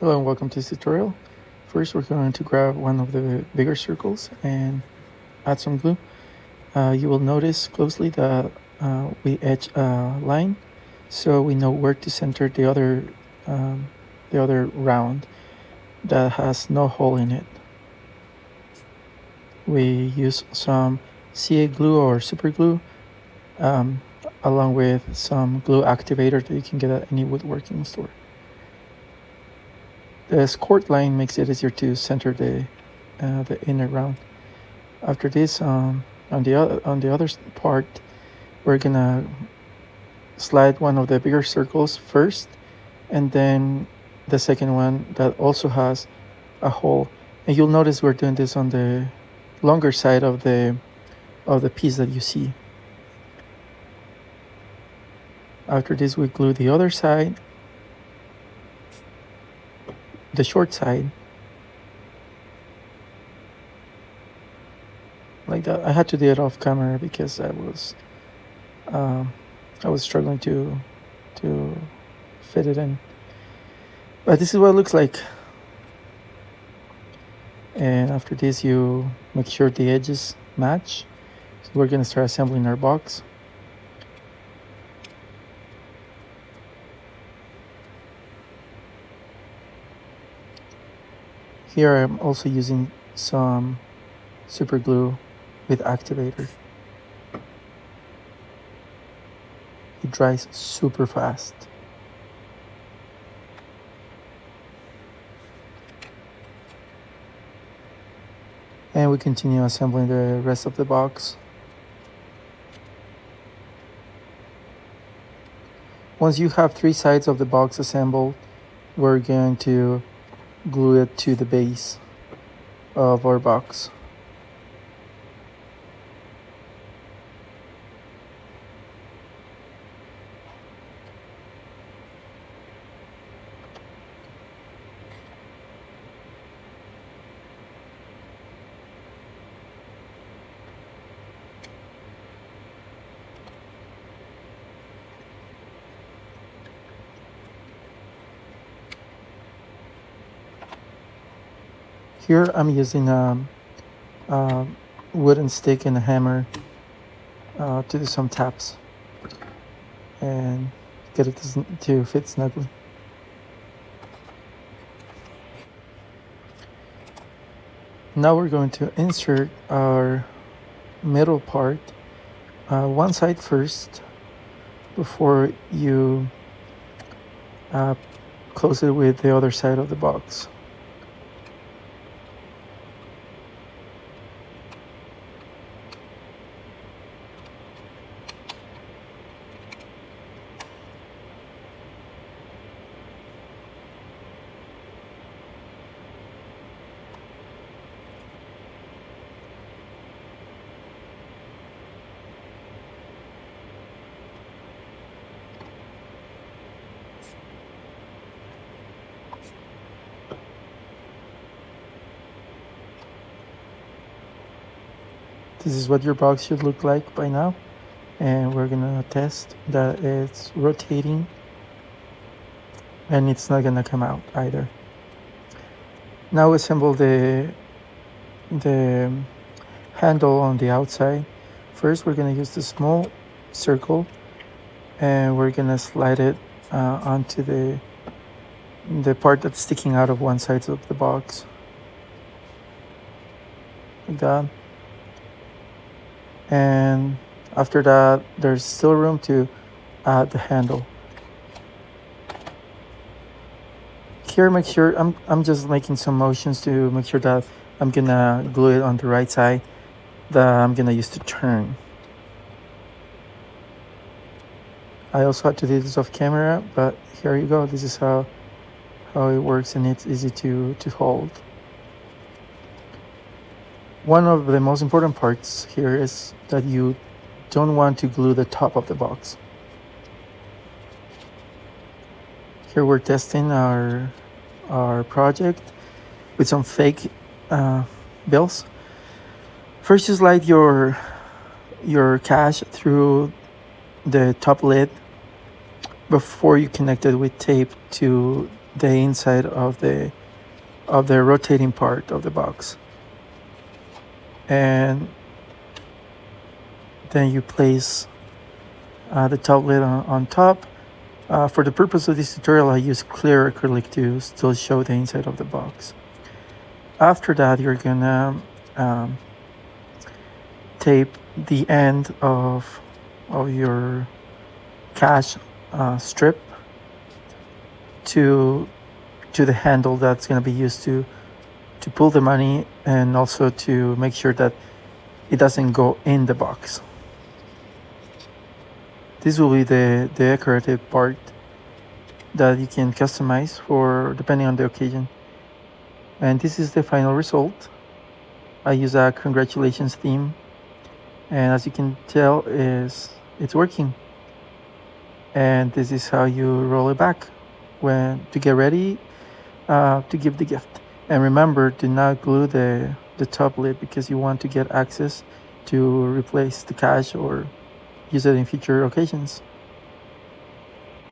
Hello and welcome to this tutorial. First, we're going to grab one of the bigger circles and add some glue. You will notice closely that we etch a line so we know where to center the other round that has no hole in it. We use some CA glue or super glue along with some glue activator that you can get at any woodworking store. The scored line makes it easier to center the inner round. After this, on the other part, we're gonna slide one of the bigger circles first, and then the second one that also has a hole. And you'll notice we're doing this on the longer side of the piece that you see. After this, we glue the other side, the short side, like that. I had to do it off camera because I was struggling to fit it in. But this is what it looks like. And after this, you make sure the edges match. So we're gonna start assembling our box. Here I'm also using some super glue with activator. It dries super fast. And we continue assembling the rest of the box. Once you have 3 sides of the box assembled, we're going to glue it to the base of our box. Here I'm using a wooden stick and a hammer to do some taps and get it to fit snugly. Now we're going to insert our middle part, one side first, before you close it with the other side of the box. This is what your box should look like by now, and we're gonna test that it's rotating and it's not gonna come out either. Now assemble the handle on the outside. First, we're gonna use the small circle and we're gonna slide it onto the part that's sticking out of one side of the box, like that. And after that, there's still room to add the handle. Here, make sure I'm just making some motions to make sure that I'm gonna glue it on the right side that I'm gonna use to turn. I also had to do this off camera, but here you go. This is how it works, and it's easy to hold. One of the most important parts here is that you don't want to glue the top of the box. Here we're testing our project with some fake bills. First, you slide your cash through the top lid before you connect it with tape to the inside of the rotating part of the box, and then you place the top lid on top. For the purpose of this tutorial, I use clear acrylic to still show the inside of the box. After that, you're gonna tape the end of your cash strip to the handle that's going to be used to pull the money, and also to make sure that it doesn't go in the box. This will be the decorative part that you can customize for depending on the occasion. And this is the final result. I use a congratulations theme, and as you can tell, it's working. And this is how you roll it back to get ready to give the gift. And remember, do not glue the top lid, because you want to get access to replace the cash or use it in future occasions.